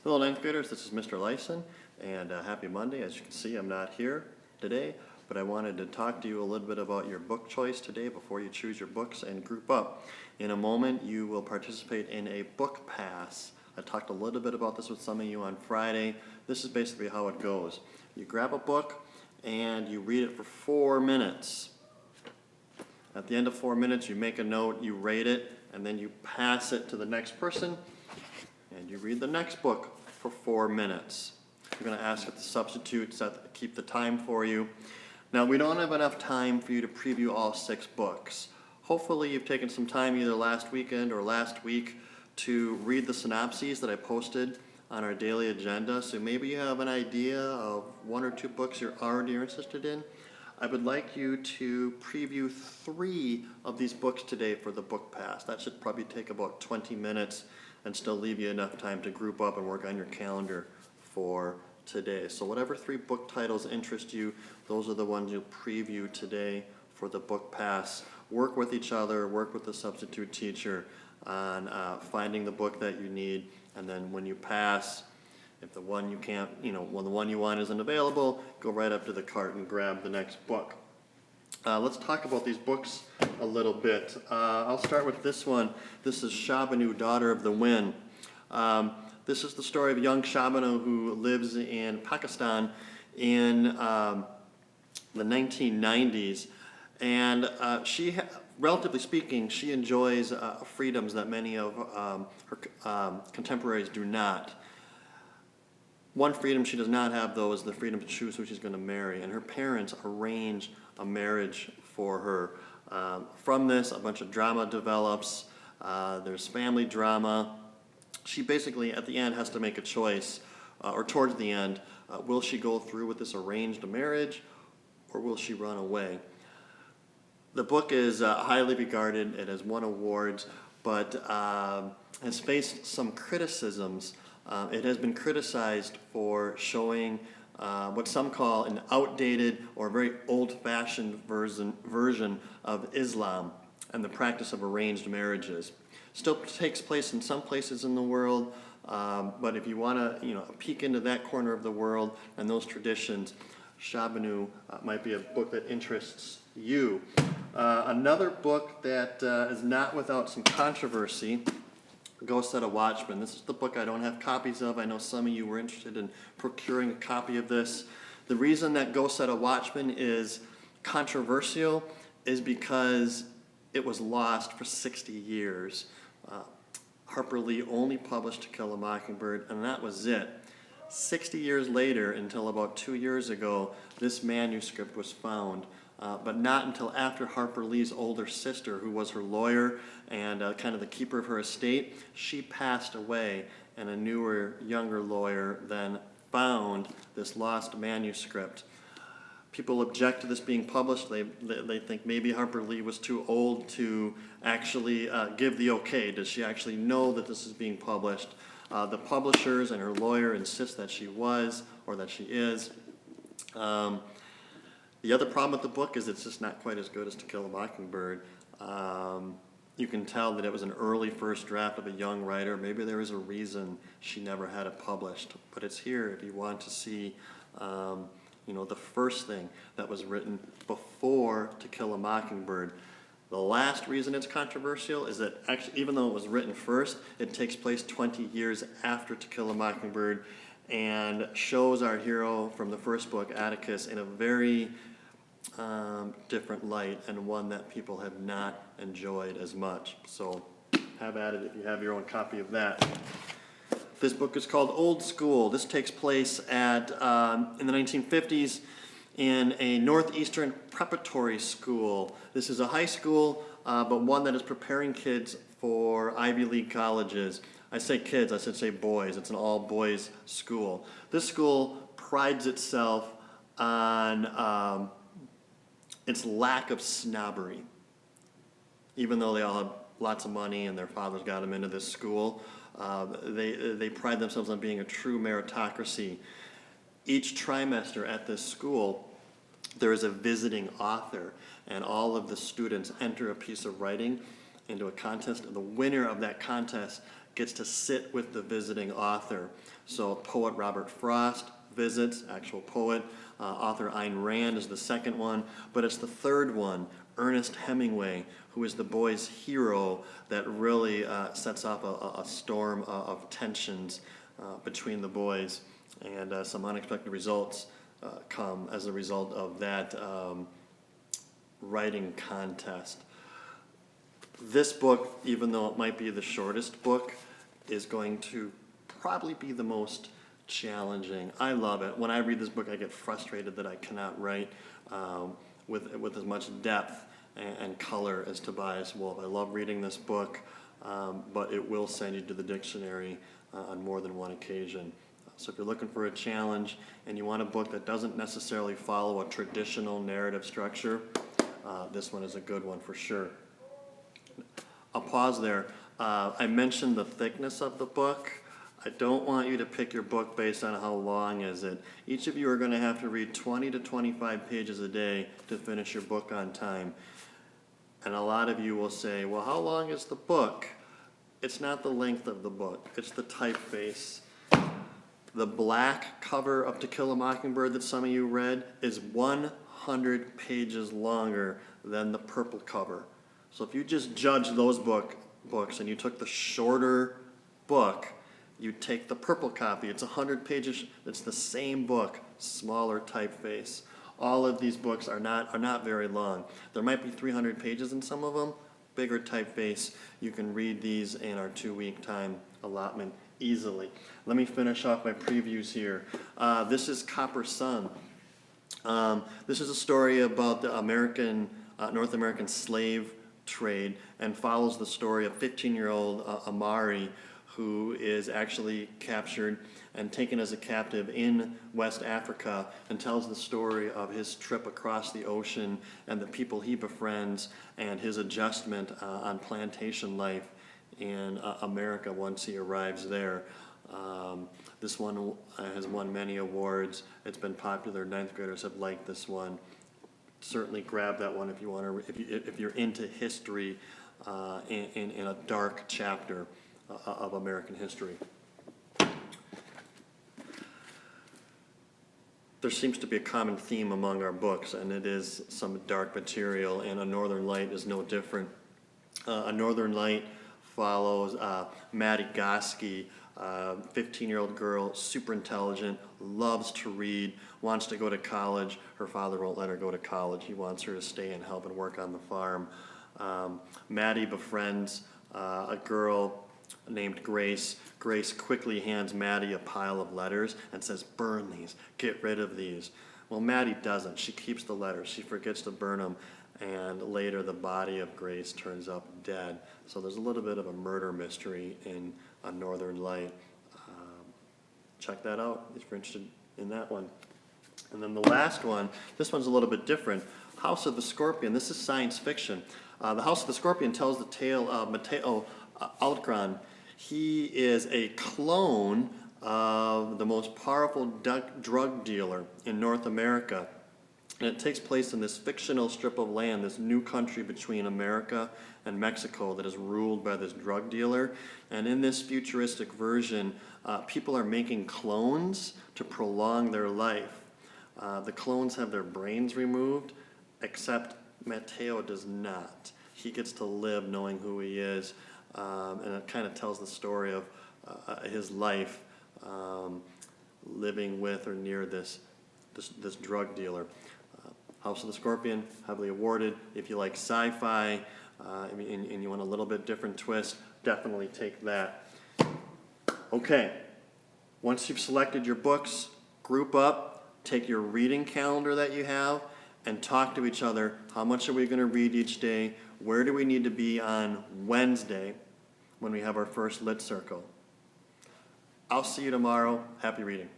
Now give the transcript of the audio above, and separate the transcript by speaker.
Speaker 1: Hello, ninth graders. This is Mr. Lyson, and happy Monday. As you can see, I'm not here today, but I wanted to talk to you a little bit about your book choice today before you choose your books and group up. In a moment, you will participate in a book pass. I talked a little bit about this with some of you on Friday. This is basically how it goes. You grab a book and you read it for 4 minutes. At the end of 4 minutes, you make a note, you rate it, and then you pass it to the next person, and you read the next book for 4 minutes. You're going to ask if the substitutes keep the time for you. Now, we don't have enough time for you to preview all 6 books. Hopefully, you've taken some time either last weekend or last week to read the synopses that I posted on our daily agenda. So maybe you have an idea of 1 or 2 books you're already interested in. I would like you to preview 3 of these books today for the book pass. That should probably take about 20 minutes and still leave you enough time to group up and work on your calendar for today. So whatever 3 book titles interest you, those are the ones you'll preview today for the book pass. Work with each other, work with the substitute teacher on finding the book that you need, and then when you pass, if the one you can't, when the one you want isn't available, go right up to the cart and grab the next book. Let's talk about these books a little bit. I'll start with this one. This is Shabanu, Daughter of the Wind. This is the story of young Shabanu who lives in Pakistan in the 1990s. And relatively speaking, she enjoys freedoms that many of her contemporaries do not. One freedom she does not have, though, is the freedom to choose who she's going to marry. And her parents arrange a marriage for her. From this, a bunch of drama develops. There's family drama. She basically, at the end, has to make a choice, or towards the end, will she go through with this arranged marriage, or will she run away? The book is highly regarded. It has won awards, but has faced some criticisms. It has been criticized for showing what some call an outdated or very old-fashioned version of Islam and the practice of arranged marriages. Still takes place in some places in the world, but if you want to, a peek into that corner of the world and those traditions, Shabanu might be a book that interests you. Another book that is not without some controversy, Go Set a Watchman. This is the book I don't have copies of. I know some of you were interested in procuring a copy of this. The reason that Go Set a Watchman is controversial is because it was lost for 60 years. Harper Lee only published To Kill a Mockingbird, and that was it. 60 years later, until about 2 years ago, this manuscript was found. But not until after Harper Lee's older sister, who was her lawyer and kind of the keeper of her estate, she passed away, and a newer, younger lawyer then found this lost manuscript. People object to this being published. They think maybe Harper Lee was too old to actually give the okay. Does she actually know that this is being published? The publishers and her lawyer insist that she was, or that she is. The other problem with the book is it's just not quite as good as To Kill a Mockingbird. You can tell that it was an early first draft of a young writer. Maybe there is a reason she never had it published. But it's here if you want to see, the first thing that was written before To Kill a Mockingbird. The last reason it's controversial is that actually, even though it was written first, it takes place 20 years after To Kill a Mockingbird and shows our hero from the first book, Atticus, in a very different light, and one that people have not enjoyed as much. So have at it if you have your own copy of that. This book is called Old School. This takes place in the 1950s in a northeastern preparatory school. This is a high school, but one that is preparing kids for Ivy League colleges. I say kids, I should say boys. It's an all-boys school. This school prides itself on its lack of snobbery. Even though they all have lots of money and their fathers got them into this school, they pride themselves on being a true meritocracy. Each trimester at this school, there is a visiting author, and all of the students enter a piece of writing into a contest. The winner of that contest gets to sit with the visiting author. So poet Robert Frost visits, actual poet. Author Ayn Rand is the second one, but it's the third one, Ernest Hemingway, who is the boy's hero, that really sets off a storm of tensions between the boys, and some unexpected results come as a result of that writing contest. This book, even though it might be the shortest book, is going to probably be the most challenging. I love it. When I read this book, I get frustrated that I cannot write with as much depth and color as Tobias Wolff. I love reading this book, but it will send you to the dictionary on more than one occasion. So if you're looking for a challenge and you want a book that doesn't necessarily follow a traditional narrative structure, this one is a good one for sure. I'll pause there. I mentioned the thickness of the book. I don't want you to pick your book based on how long is it. Each of you are going to have to read 20 to 25 pages a day to finish your book on time. And a lot of you will say, well, how long is the book? It's not the length of the book. It's the typeface. The black cover of To Kill a Mockingbird that some of you read is 100 pages longer than the purple cover. So if you just judge those books and you took the shorter book, you'd take the purple copy. It's 100 pages. It's the same book, smaller typeface. All of these books are not very long. There might be 300 pages in some of them, bigger typeface. You can read these in our 2-week time allotment easily. Let me finish off my previews here. This is Copper Sun. This is a story about the North American slave trade, and follows the story of 15-year-old Amari, who is actually captured and taken as a captive in West Africa, and tells the story of his trip across the ocean and the people he befriends and his adjustment on plantation life in America once he arrives there. This one has won many awards. It's been popular. 9th graders have liked this one. Certainly grab that one if you want to. If you're into history in a dark chapter of American history. There seems to be a common theme among our books, and it is some dark material, and A Northern Light is no different. A Northern Light follows Maddie Goski, 15-year-old girl, super intelligent, loves to read, wants to go to college. Her father won't let her go to college. He wants her to stay and help and work on the farm. Maddie befriends a girl named Grace. Grace quickly hands Maddie a pile of letters and says, burn these, get rid of these. Well, Maddie doesn't. She keeps the letters. She forgets to burn them, and later the body of Grace turns up dead. So there's a little bit of a murder mystery in A Northern Light. Check that out if you're interested in that one. And then the last one, this one's a little bit different. House of the Scorpion. This is science fiction. The House of the Scorpion tells the tale of Matteo Altgren. He is a clone of the most powerful drug dealer in North America. And it takes place in this fictional strip of land, this new country between America and Mexico that is ruled by this drug dealer. And in this futuristic version, people are making clones to prolong their life. The clones have their brains removed, except Matteo does not. He gets to live knowing who he is, and it kind of tells the story of his life living with or near this drug dealer. House of the Scorpion, heavily awarded. If you like sci-fi and you want a little bit different twist, definitely take that. Okay, once you've selected your books, group up, take your reading calendar that you have, and talk to each other. How much are we going to read each day? Where do we need to be on Wednesday when we have our first Lit Circle? I'll see you tomorrow. Happy reading.